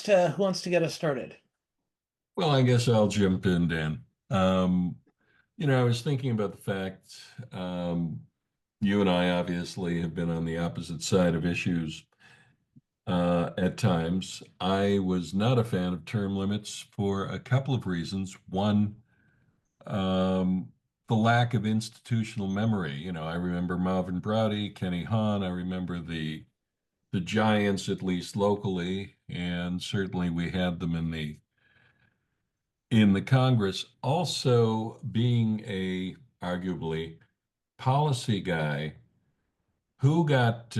who wants to get us started? Well, I guess I'll jump in, Dan. Um, I was thinking about the fact you and I obviously have been on the opposite side of issues at times. I was not a fan of term limits for a couple of reasons. One, the lack of institutional memory. I remember Marvin Browdy, Kenny Hahn. I remember the Giants, at least locally, and certainly we had them in the Congress. Also, being a arguably policy guy who got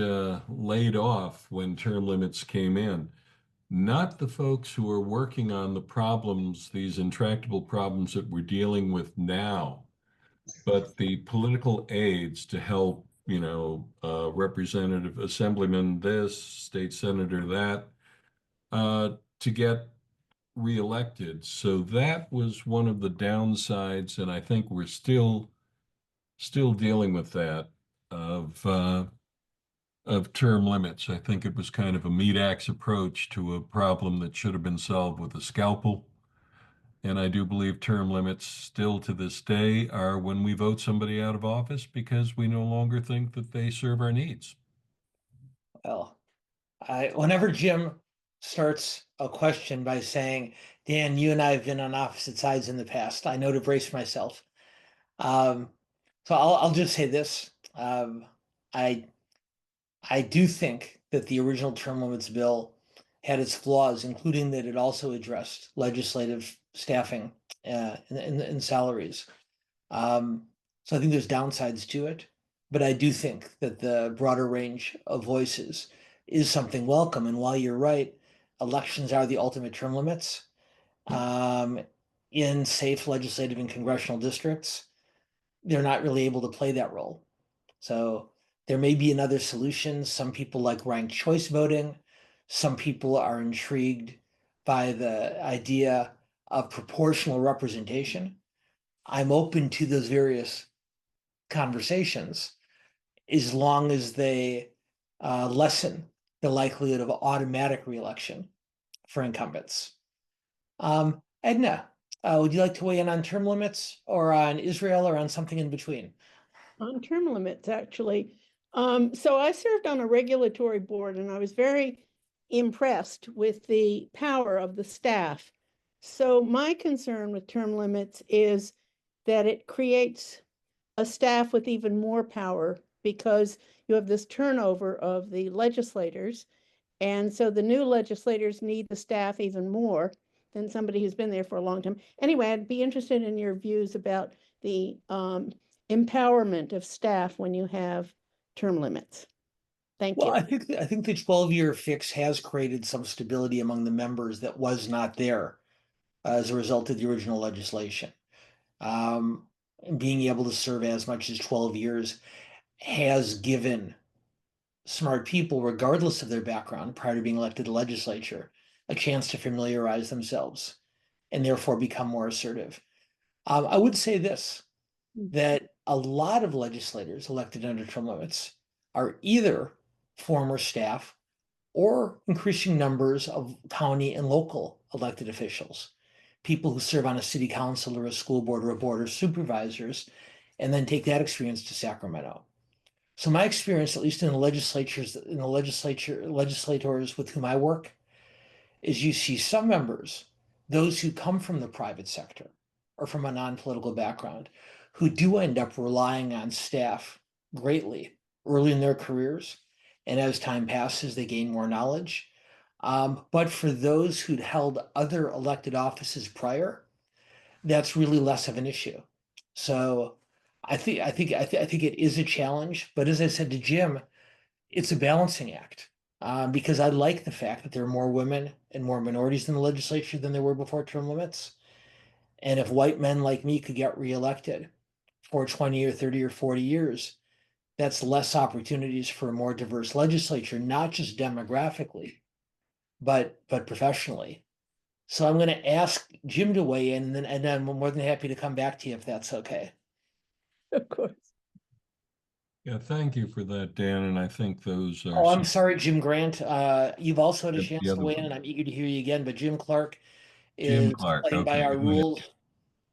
laid off when term limits came in, not the folks who are working on the problems, these intractable problems that we're dealing with now, but the political aides to help, Representative Assemblyman this, State Senator that, to get reelected. So that was one of the downsides, and I think we're still dealing with that of term limits. I think it was kind of a meat axe approach to a problem that should have been solved with a scalpel. And I do believe term limits still to this day are when we vote somebody out of office because we no longer think that they serve our needs. Well, whenever Jim starts a question by saying, "Dan, you and I have been on opposite sides in the past," I know to brace myself. Um, so I'll just say this: I I do think that the original term limits bill had its flaws, including that it also addressed legislative staffing and salaries. So I think there's downsides to it, but I do think that the broader range of voices is something welcome. And while you're right, elections are the ultimate term limits. Um, in safe legislative and congressional districts, they're not really able to play that role. So there may be another solution. Some people like ranked choice voting. Some people are intrigued by the idea of proportional representation. I'm open to those various conversations as long as they lessen the likelihood of automatic reelection for incumbents. Edna, would you like to weigh in on term limits or on Israel or on something in between? On term limits, actually. So I served on a regulatory board and I was very impressed with the power of the staff. So my concern with term limits is that it creates a staff with even more power because you have this turnover of the legislators. And so the new legislators need the staff even more than somebody who's been there for a long time. Anyway, I'd be interested in your views about the empowerment of staff when you have term limits. Thank Well, you. I think the 12-year fix has created some stability among the members that was not there as a result of the original legislation. Um, Being able to serve as much as 12 years has given smart people, regardless of their background, prior to being elected to the legislature, a chance to familiarize themselves and therefore become more assertive. I would say this, that a lot of legislators elected under term limits are either former staff or increasing numbers of county and local elected officials, people who serve on a city council or a school board or a board of supervisors, and then take that experience to Sacramento. So my experience, at least in the legislators with whom I work, is you see some members, those who come from the private sector or from a non-political background, who do end up relying on staff greatly early in their careers. And as time passes, they gain more knowledge. But for those who'd held other elected offices prior, that's really less of an issue. So I think it is a challenge. But as I said to Jim, it's a balancing act because I like the fact that there are more women and more minorities in the legislature than there were before term limits. And if white men like me could get reelected for 20 or 30 or 40 years, that's less opportunities for a more diverse legislature, not just demographically, but professionally. So I'm going to ask Jim to weigh in, and then I'm more than happy to come back to you if that's okay. Of course. Yeah, thank you for that, Dan. And I think those are Oh, I'm some sorry, Jim Grant. You've also had a the chance to other weigh in, and I'm eager to hear you again. But Jim Clark Jim is Clark. playing by Okay, our go ahead. rules.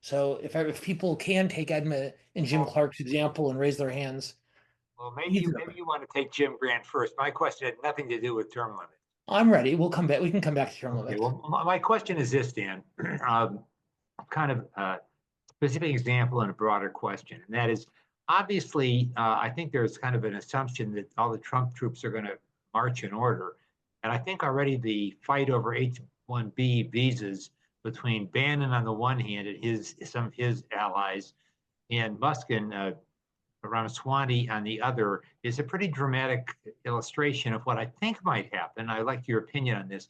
So if people can take Edma and Jim Clark's example and raise their hands, Well, maybe either you of maybe them. you want to take Jim Grant first. My question had nothing to do with term limits. I'm ready. We'll come back. We can come back to term Okay, limits. well, my question is this, Dan. Kind of a specific example and a broader question, and that is obviously, I think there's kind of an assumption that all the Trump troops are going to march in order, and I think already the fight over H-1B visas between Bannon on the one hand and some of his allies and Musk and Ramaswamy on the other is a pretty dramatic illustration of what I think might happen. I'd like your opinion on this,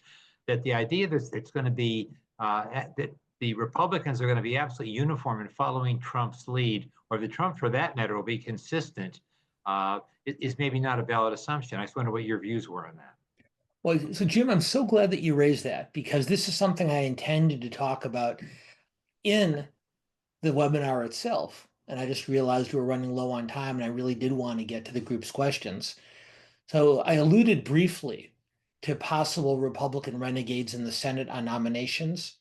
that the idea that it's going to be that the Republicans are going to be absolutely uniform in following Trump's lead, or the Trump, for that matter, will be consistent, is maybe not a valid assumption. I just wonder what your views were on that. Well, so Jim, I'm so glad that you raised that because this is something I intended to talk about in the webinar itself. And I just realized we were running low on time and I really did want to get to the group's questions. So I alluded briefly to possible Republican renegades in the Senate on nominations,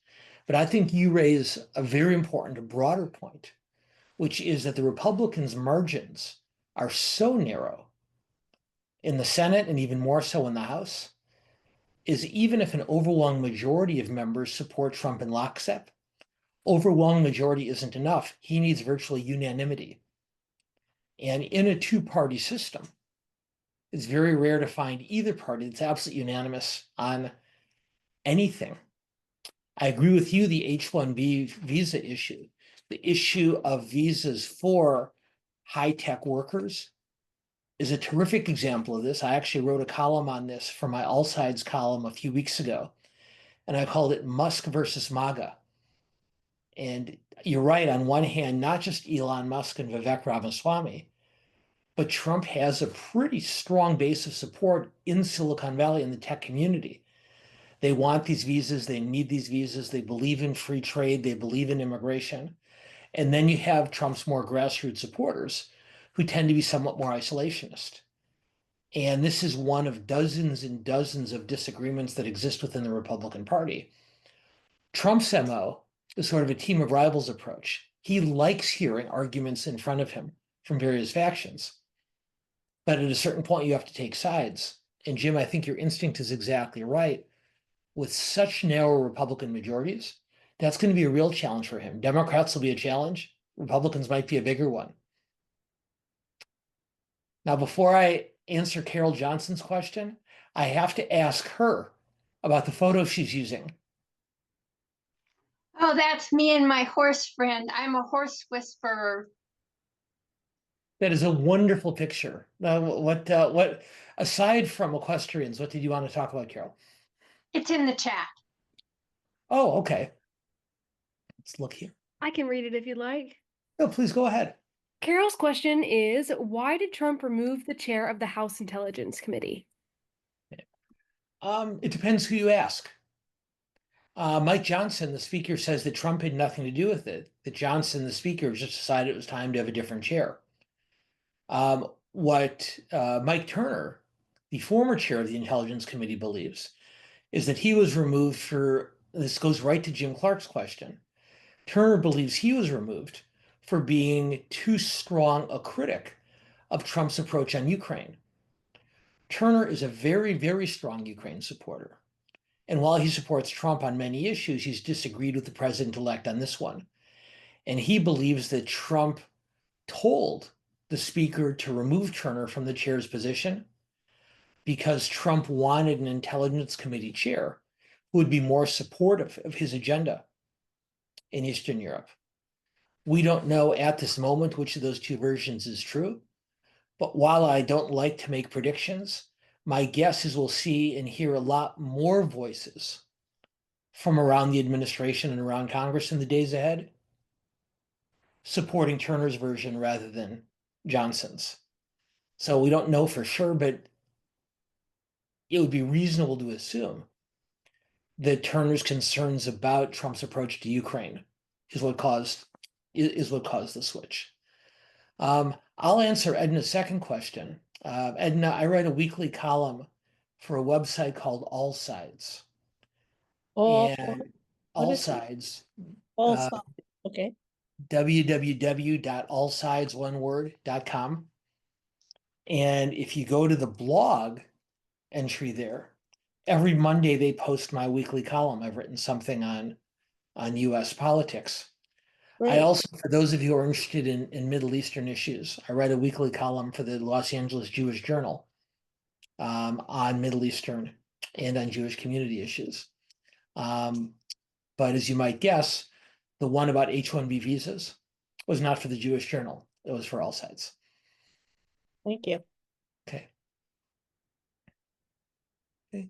but I think you raise a very important, broader point, which is that the Republicans' margins are so narrow in the Senate and even more so in the House, is even if an overwhelming majority of members support Trump in lockstep, overwhelming majority isn't enough. He needs virtually unanimity. And in a two-party system, it's very rare to find either party that's absolutely unanimous on anything. I agree with you, the H-1B visa issue, the issue of visas for high-tech workers is a terrific example of this. I actually wrote a column on this for my All Sides column a few weeks ago, and I called it Musk versus MAGA. And you're right, on one hand, not just Elon Musk and Vivek Ramaswamy, but Trump has a pretty strong base of support in Silicon Valley in the tech community. They want these visas, they need these visas, they believe in free trade, they believe in immigration. And then you have Trump's more grassroots supporters who tend to be somewhat more isolationist. And this is one of dozens and dozens of disagreements that exist within the Republican Party. Trump's MO is sort of a team of rivals approach. He likes hearing arguments in front of him from various factions. But at a certain point, you have to take sides. And Jim, I think your instinct is exactly right. With such narrow Republican majorities, that's going to be a real challenge for him. Democrats will be a challenge. Republicans might be a bigger one. Now, before I answer Carol Johnson's question, I have to ask her about the photo she's using. Oh, that's me and my horse friend. I'm a horse whisperer. That is a wonderful picture. What, aside from equestrians, what did you want to talk about, Carol? It's in the chat. Oh, okay. Let's look here. I can read it if you'd like. No, please go ahead. Carol's question is, why did Trump remove the chair of the House Intelligence Committee? It depends who you ask. Mike Johnson, the speaker, says that Trump had nothing to do with it, that Johnson, the speaker, just decided it was time to have a different chair. What Mike Turner, the former chair of the Intelligence Committee, believes is that he was removed for, this goes right to Jim Clark's question. Turner believes he was removed for being too strong a critic of Trump's approach on Ukraine. Turner is a very, very strong Ukraine supporter. And while he supports Trump on many issues, he's disagreed with the president-elect on this one. And he believes that Trump told the speaker to remove Turner from the chair's position because Trump wanted an Intelligence Committee chair who would be more supportive of his agenda in Eastern Europe. We don't know at this moment which of those two versions is true, but while I don't like to make predictions, my guess is we'll see and hear a lot more voices from around the administration and around Congress in the days ahead, supporting Turner's version rather than Johnson's. So we don't know for sure, but it would be reasonable to assume that Turner's concerns about Trump's approach to Ukraine is what caused the switch. I'll answer Edna's second question. Edna, I write a weekly column for a website called All Sides. All, And what All is it? Sides, All uh, sides. Okay. www.allsides.com. And if you go to the blog entry there, every Monday they post my weekly column. I've written something on US politics. I Great. also, for those of you who are interested in Middle Eastern issues, I write a weekly column for the Los Angeles Jewish Journal on Middle Eastern and on Jewish community issues. But as you might guess, the one about H-1B visas was not for the Jewish Journal. It was for All Sides. Thank you. Okay. Okay.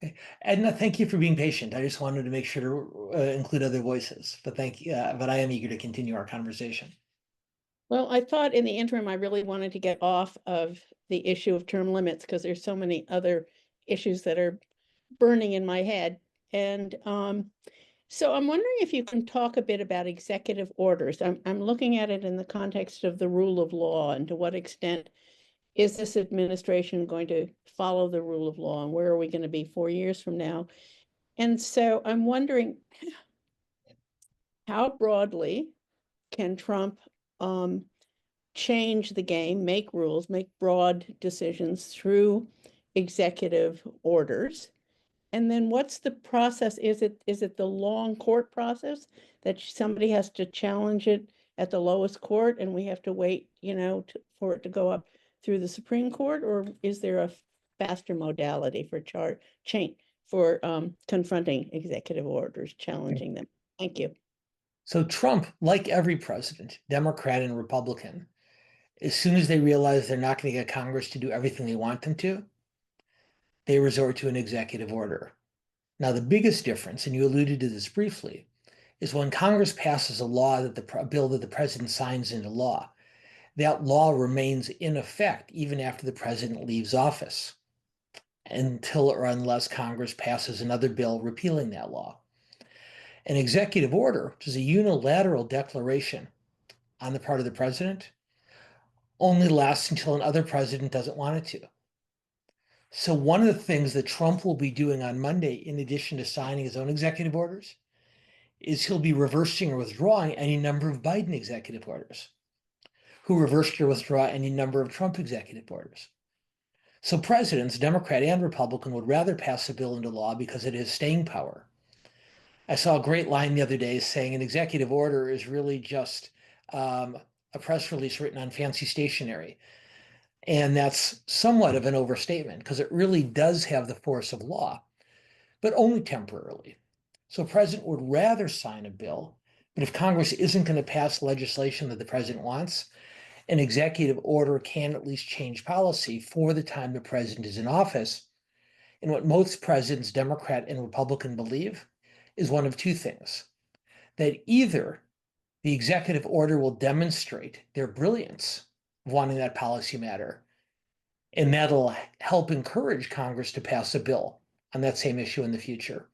Okay. Edna, thank you for being patient. I just wanted to make sure to include other voices, but thank you. But I am eager to continue our conversation. Well, I thought in the interim, I really wanted to get off of the issue of term limits because there's so many other issues that are burning in my head. And so I'm wondering if you can talk a bit about executive orders. I'm looking at it in the context of the rule of law and to what extent is this administration going to follow the rule of law and where are we going to be 4 years from now? And so I'm wondering how broadly can Trump change the game, make rules, make broad decisions through executive orders? And then what's the process? Is it the long court process that somebody has to challenge it at the lowest court and we have to wait, for it to go up through the Supreme Court? Or is there a faster modality for confronting executive orders, challenging them? Thank you. So Trump, like every president, Democrat and Republican, as soon as they realize they're not going to get Congress to do everything they want them to, they resort to an executive order. Now, the biggest difference, and you alluded to this briefly, is when Congress passes a law a bill that the president signs into law, that law remains in effect even after the president leaves office until or unless Congress passes another bill repealing that law. An executive order, which is a unilateral declaration on the part of the president, only lasts until another president doesn't want it to. So one of the things that Trump will be doing on Monday, in addition to signing his own executive orders, is he'll be reversing or withdrawing any number of Biden executive orders, who reversed or withdraw any number of Trump executive orders. So presidents, Democrat and Republican, would rather pass a bill into law because it has staying power. I saw a great line the other day saying an executive order is really just a press release written on fancy stationery. And that's somewhat of an overstatement because it really does have the force of law, but only temporarily. So a president would rather sign a bill, but if Congress isn't going to pass legislation that the president wants, an executive order can at least change policy for the time the president is in office. And what most presidents, Democrat and Republican, believe is one of two things: that either the executive order will demonstrate their brilliance of wanting that policy matter, and that'll help encourage Congress to pass a bill on that same issue in the future.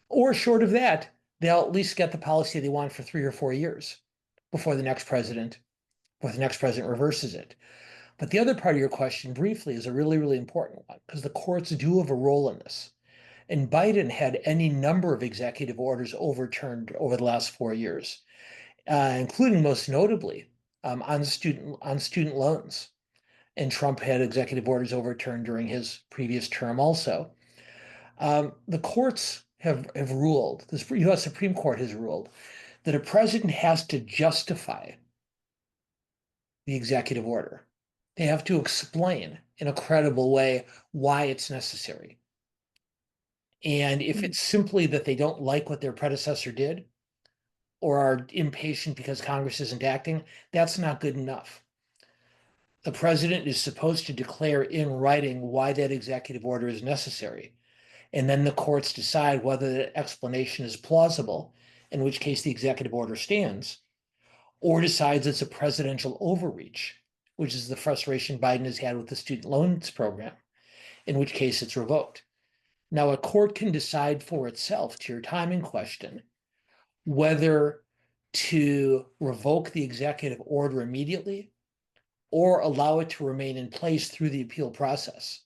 Or short of that, they'll at least get the policy they want for 3 or 4 years before the next president reverses it. But the other part of your question briefly is a really, really important one because the courts do have a role in this. And Biden had any number of executive orders overturned over the last 4 years, including most notably on student loans. And Trump had executive orders overturned during his previous term also. The courts have ruled, the US Supreme Court has ruled, that a president has to justify the executive order. They have to explain in a credible way why it's necessary. And if it's simply that they don't like what their predecessor did or are impatient because Congress isn't acting, that's not good enough. The president is supposed to declare in writing why that executive order is necessary. And then the courts decide whether the explanation is plausible, in which case the executive order stands, or decides it's a presidential overreach, which is the frustration Biden has had with the student loans program, in which case it's revoked. Now, a court can decide for itself, to your timing question, whether to revoke the executive order immediately or allow it to remain in place through the appeal process.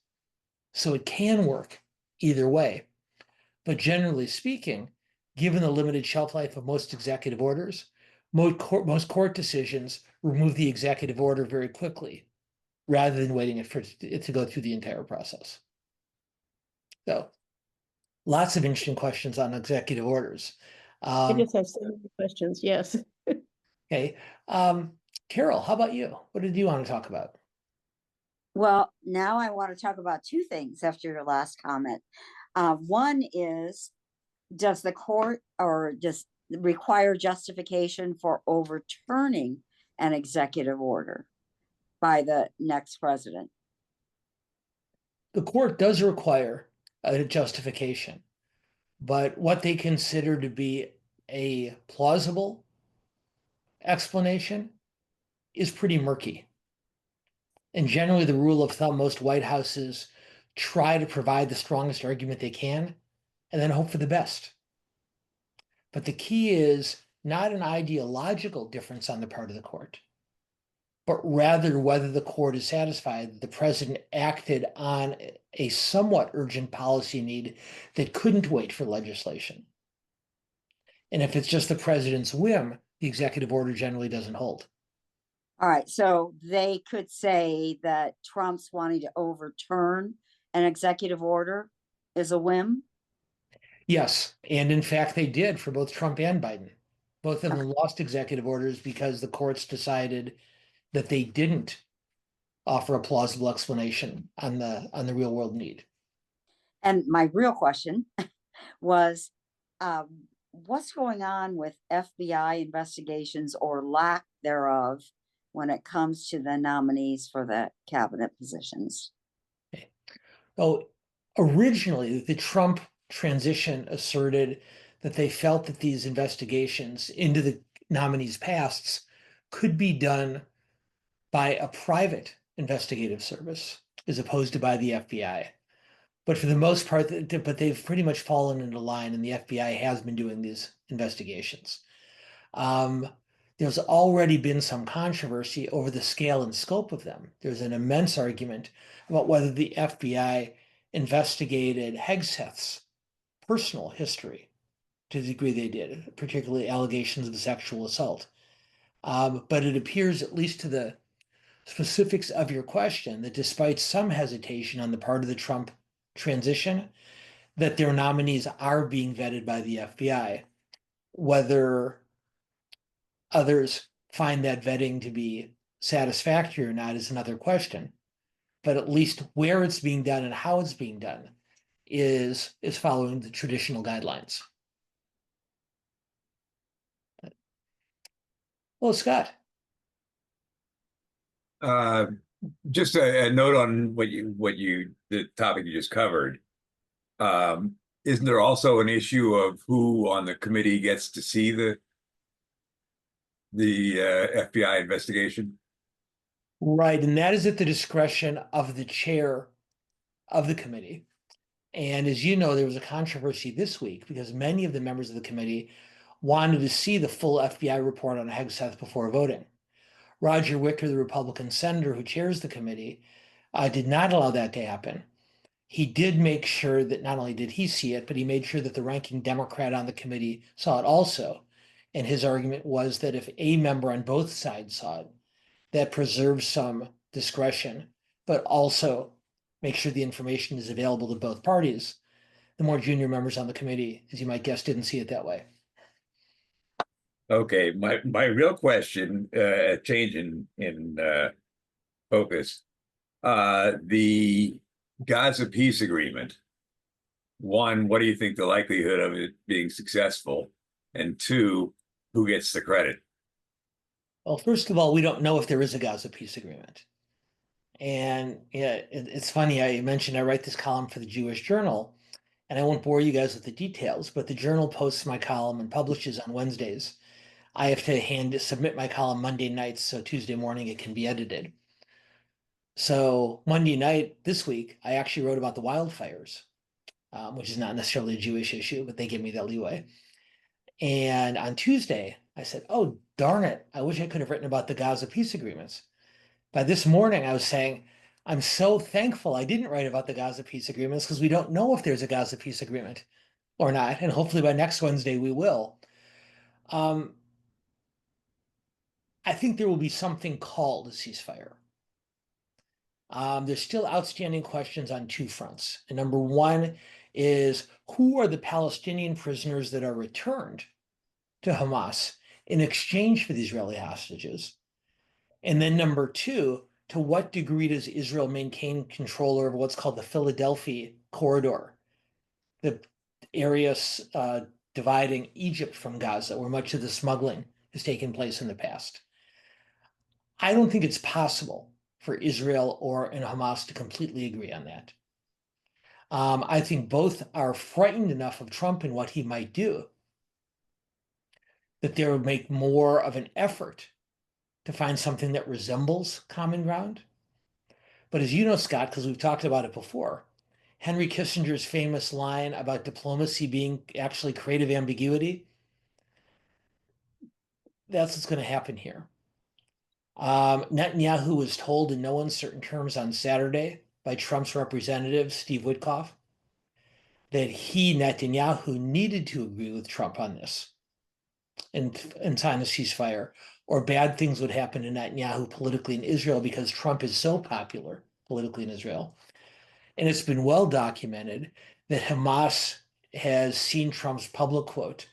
So it can work either way. But generally speaking, given the limited shelf life of most executive orders, most court decisions remove the executive order very quickly rather than waiting for it to go through the entire process. So lots of interesting questions on executive orders. I just have so many questions. Yes. Okay. Carol, how about you? What did you want to talk about? Well, now I want to talk about two things after your last comment. One is, does the court or just require justification for overturning an executive order by the next president? The court does require a justification, but what they consider to be a plausible explanation is pretty murky. And generally, the rule of thumb, most White Houses try to provide the strongest argument they can and then hope for the best. But the key is not an ideological difference on the part of the court, but rather whether the court is satisfied that the president acted on a somewhat urgent policy need that couldn't wait for legislation. And if it's just the president's whim, the executive order generally doesn't hold. All right, so they could say that Trump's wanting to overturn an executive order is a whim? Yes, and in fact, they did for both Trump and Biden. Both of them lost executive orders because the courts decided that they didn't offer a plausible explanation on the real world need. And my real question was, what's going on with FBI investigations or lack thereof when it comes to the nominees for the cabinet positions? So originally, the Trump transition asserted that they felt that these investigations into the nominees' pasts could be done by a private investigative service as opposed to by the FBI. But for the most part, but they've pretty much fallen into line, and the FBI has been doing these investigations. There's already been some controversy over the scale and scope of them. There's an immense argument about whether the FBI investigated Hegseth's personal history to the degree they did, particularly allegations of sexual assault. But it appears, at least to the specifics of your question, that despite some hesitation on the part of the Trump transition, that their nominees are being vetted by the FBI. Whether others find that vetting to be satisfactory or not is another question. But at least where it's being done and how it's being done is following the traditional guidelines. Well, Scott. Just a note on the topic you just covered. Isn't there also an issue of who on the committee gets to see the FBI investigation? Right, and that is at the discretion of the chair of the committee. And as you know, there was a controversy this week because many of the members of the committee wanted to see the full FBI report on Hegseth before voting. Roger Wicker, the Republican senator who chairs the committee, did not allow that to happen. He did make sure that not only did he see it, but he made sure that the ranking Democrat on the committee saw it also. And his argument was that if a member on both sides saw it, that preserves some discretion, but also make sure the information is available to both parties. The more junior members on the committee, as you might guess, didn't see it that way. Okay, my real question, change in focus, the Gaza peace agreement. One, what do you think the likelihood of it being successful? And two, who gets the credit? Well, first of all, we don't know if there is a Gaza peace agreement. And yeah, it's funny, I mentioned I write this column for the Jewish Journal, and I won't bore you guys with the details, but the Journal posts my column and publishes on Wednesdays. I have to submit my column Monday nights, so Tuesday morning it can be edited. So Monday night this week, I actually wrote about the wildfires, which is not necessarily a Jewish issue, but they give me that leeway. And on Tuesday, I said, oh, darn it. I wish I could have written about the Gaza peace agreements. By this morning, I was saying, I'm so thankful I didn't write about the Gaza peace agreements because we don't know if there's a Gaza peace agreement or not. And hopefully by next Wednesday, we will. I think there will be something called a ceasefire. There's still outstanding questions on two fronts. And number one is, who are the Palestinian prisoners that are returned to Hamas in exchange for the Israeli hostages? And then number two, to what degree does Israel maintain control over what's called the Philadelphia corridor, the area dividing Egypt from Gaza, where much of the smuggling has taken place in the past? I don't think it's possible for Israel and Hamas to completely agree on that. I think both are frightened enough of Trump and what he might do that they would make more of an effort to find something that resembles common ground. But as you know, Scott, because we've talked about it before, Henry Kissinger's famous line about diplomacy being actually creative ambiguity, that's what's going to happen here. Netanyahu was told in no uncertain terms on Saturday by Trump's representative, Steve Witkoff, that he, Netanyahu, needed to agree with Trump on this and sign a ceasefire, or bad things would happen to Netanyahu politically in Israel because Trump is so popular politically in Israel. And it's been well documented that Hamas has seen Trump's public quote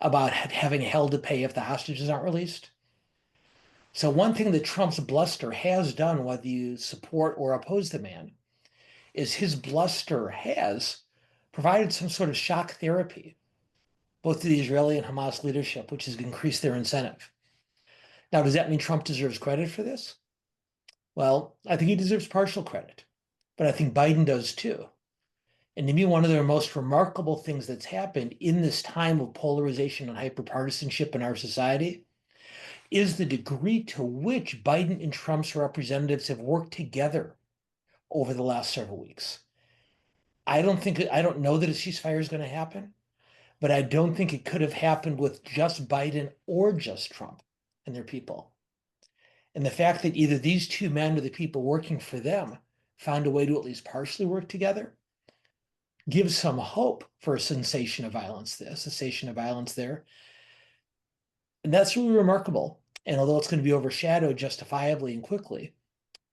about having hell to pay if the hostages aren't released. So one thing that Trump's bluster has done, whether you support or oppose the man, is his bluster has provided some sort of shock therapy, both to the Israeli and Hamas leadership, which has increased their incentive. Now, does that mean Trump deserves credit for this? Well, I think he deserves partial credit, but I think Biden does too. And to me, one of the most remarkable things that's happened in this time of polarization and hyperpartisanship in our society is the degree to which Biden and Trump's representatives have worked together over the last several weeks. I don't know that a ceasefire is going to happen, but I don't think it could have happened with just Biden or just Trump and their people. And the fact that either these two men or the people working for them found a way to at least partially work together gives some hope for a cessation of violence there. And that's really remarkable. And although it's going to be overshadowed justifiably and quickly,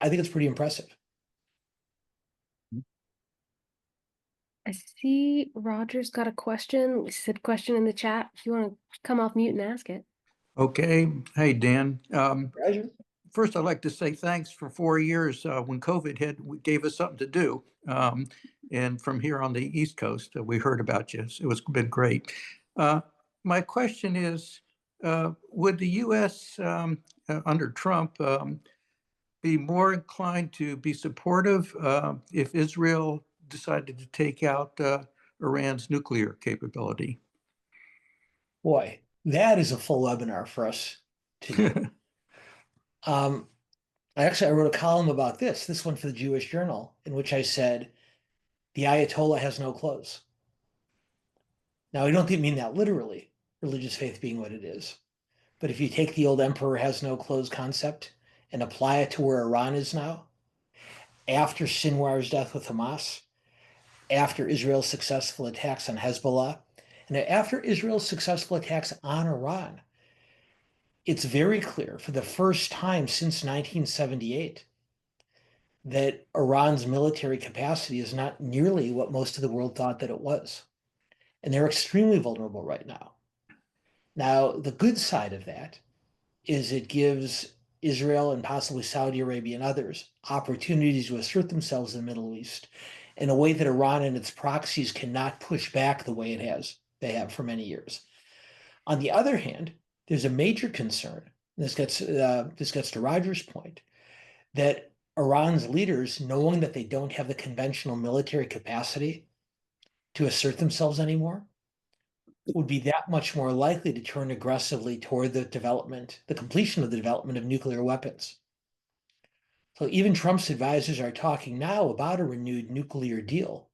I think it's pretty impressive. I see Roger's got a question. He said question in the chat. If you want to come off mute and ask it. Okay. Hey, Dan. Roger? First, I'd like to say thanks for 4 years when COVID gave us something to do. And from here on the East Coast, we heard about you. So it's been great. My question is, would the U.S. Under Trump be more inclined to be supportive if Israel decided to take out Iran's nuclear capability? Boy, that is a full webinar for us to do. I wrote a column about this one for the Jewish Journal, in which I said, the Ayatollah has no clothes. Now, I don't mean that literally, religious faith being what it is. But if you take the old emperor has no clothes concept and apply it to where Iran is now, after Sinwar's death with Hamas, after Israel's successful attacks on Hezbollah, and after Israel's successful attacks on Iran, it's very clear for the first time since 1978 that Iran's military capacity is not nearly what most of the world thought that it was. And they're extremely vulnerable right now. Now, the good side of that is it gives Israel and possibly Saudi Arabia and others opportunities to assert themselves in the Middle East in a way that Iran and its proxies cannot push back the way they have for many years. On the other hand, there's a major concern, and this gets to Roger's point, that Iran's leaders, knowing that they don't have the conventional military capacity to assert themselves anymore, would be that much more likely to turn aggressively toward the completion of the development of nuclear weapons. So even Trump's advisors are talking now about a renewed nuclear deal.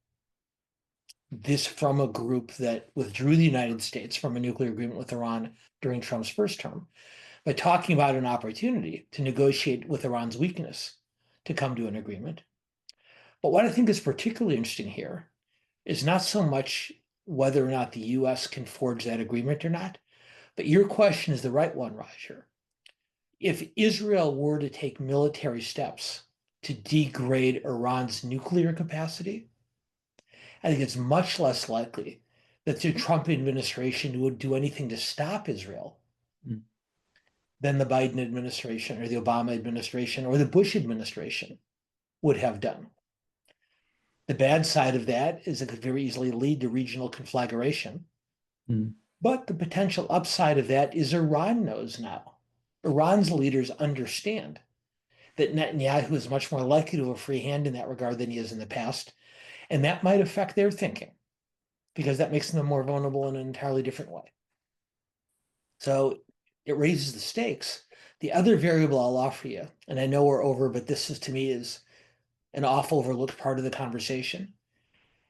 this from a group that withdrew the United States from a nuclear agreement with Iran during Trump's first term, by talking about an opportunity to negotiate with Iran's weakness to come to an agreement. But what I think is particularly interesting here is not so much whether or not the US can forge that agreement or not, but your question is the right one, Roger. If Israel were to take military steps to degrade Iran's nuclear capacity, I think it's much less likely that the Trump administration would do anything to stop Israel than the Biden administration or the Obama administration or the Bush administration would have done. The bad side of that is it could very easily lead to regional conflagration. But the potential upside of that is Iran knows now. Iran's leaders understand that Netanyahu is much more likely to have a free hand in that regard than he is in the past. And that might affect their thinking because that makes them more vulnerable in an entirely different way. So it raises the stakes. The other variable I'll offer you, and I know we're over, but this is to me is an awful overlooked part of the conversation.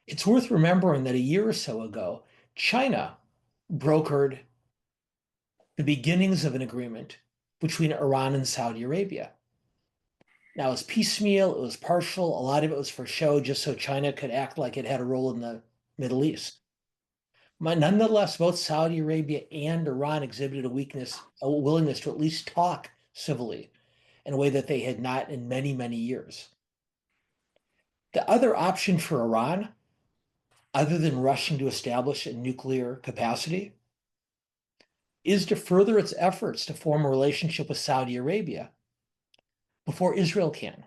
It's worth remembering that a year or so ago, China brokered the beginnings of an agreement between Iran and Saudi Arabia. Now, it was piecemeal, it was partial, a lot of it was for show, just so China could act like it had a role in the Middle East. But nonetheless, both Saudi Arabia and Iran exhibited a willingness to at least talk civilly in a way that they had not in many, many years. The other option for Iran, other than rushing to establish a nuclear capacity, is to further its efforts to form a relationship with Saudi Arabia before Israel can.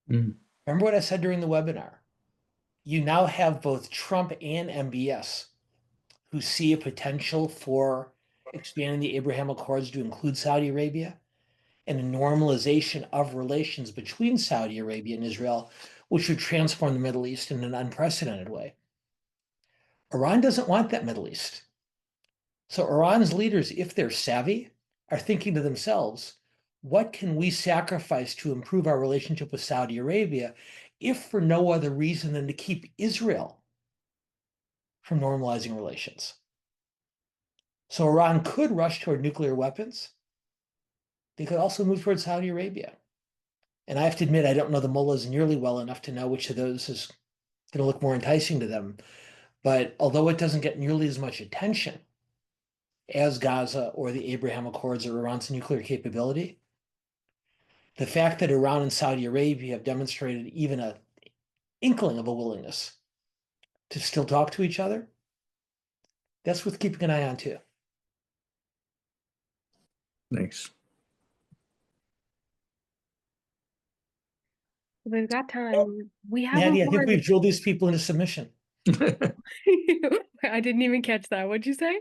Remember what I said during the webinar? You now have both Trump and MBS who see a potential for expanding the Abraham Accords to include Saudi Arabia and a normalization of relations between Saudi Arabia and Israel, which would transform the Middle East in an unprecedented way. Iran doesn't want that Middle East. So Iran's leaders, if they're savvy, are thinking to themselves, what can we sacrifice to improve our relationship with Saudi Arabia, if for no other reason than to keep Israel from normalizing relations? So Iran could rush toward nuclear weapons. They could also move toward Saudi Arabia. And I have to admit, I don't know the mullahs nearly well enough to know which of those is going to look more enticing to them. But although it doesn't get nearly as much attention as Gaza or the Abraham Accords or Iran's nuclear capability, the fact that Iran and Saudi Arabia have demonstrated even an inkling of a willingness to still talk to each other, that's worth keeping an eye on too. Thanks. We've got time. We have Maddie, I think more. we've drilled these people into submission. I didn't even catch that. What'd you say?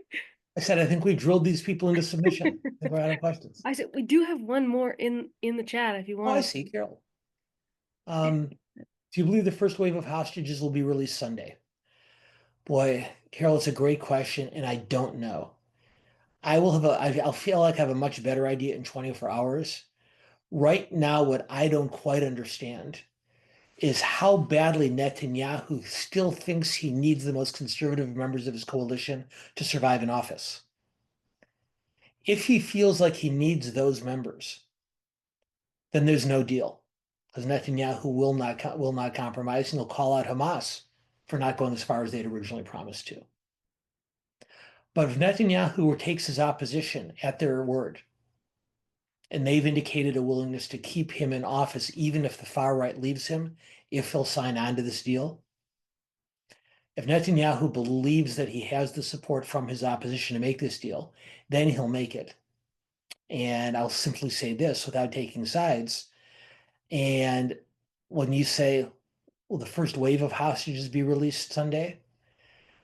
I said, I think we've drilled these people into submission. I think we're out of questions. I said we do have one more in the chat if you Oh, want. I see, Carol. Do you believe the first wave of hostages will be released Sunday? Boy, Carol, it's a great question, and I don't know. I'll feel like I have a much better idea in 24 hours. Right now, what I don't quite understand is how badly Netanyahu still thinks he needs the most conservative members of his coalition to survive in office. If he feels like he needs those members, then there's no deal, because Netanyahu will not compromise, and he'll call out Hamas for not going as far as they'd originally promised to. But if Netanyahu takes his opposition at their word, and they've indicated a willingness to keep him in office even if the far right leaves him, if he'll sign on to this deal, if Netanyahu believes that he has the support from his opposition to make this deal, then he'll make it. And I'll simply say this without taking sides. And when you say, will the first wave of hostages be released Sunday?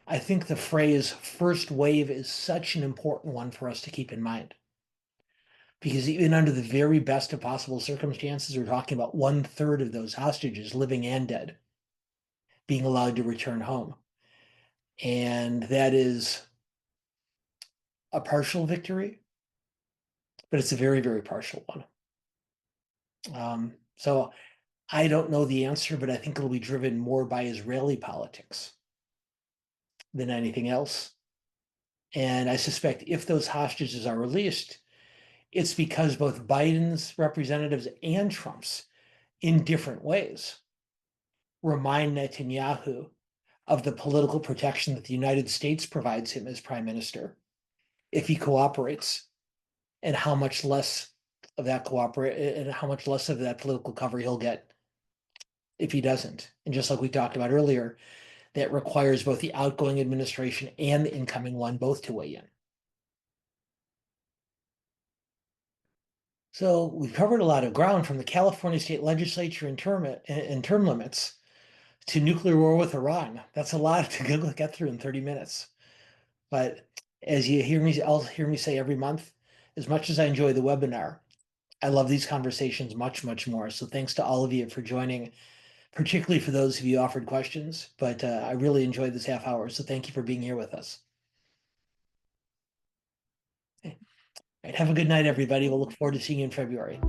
I think the phrase first wave is such an important one for us to keep in mind. Because even under the very best of possible circumstances, we're talking about 1/3 of those hostages, living and dead, being allowed to return home. And that is a partial victory, but it's a very, very partial one. So I don't know the answer, but I think it'll be driven more by Israeli politics than anything else. And I suspect if those hostages are released, it's because both Biden's representatives and Trump's, in different ways, remind Netanyahu of the political protection that the United States provides him as prime minister if he cooperates, and how much less of that political cover he'll get if he doesn't. And just like we talked about earlier, that requires both the outgoing administration and the incoming one both to weigh in. So we've covered a lot of ground, from the California state legislature and term limits to nuclear war with Iran. That's a lot to get through in 30 minutes. But as you hear me say every month, as much as I enjoy the webinar, I love these conversations much, much more. So thanks to all of you for joining, particularly for those of you who offered questions. But I really enjoyed this half hour. So thank you for being here with us. Okay. All right, have a good night, everybody. We'll look forward to seeing you in February.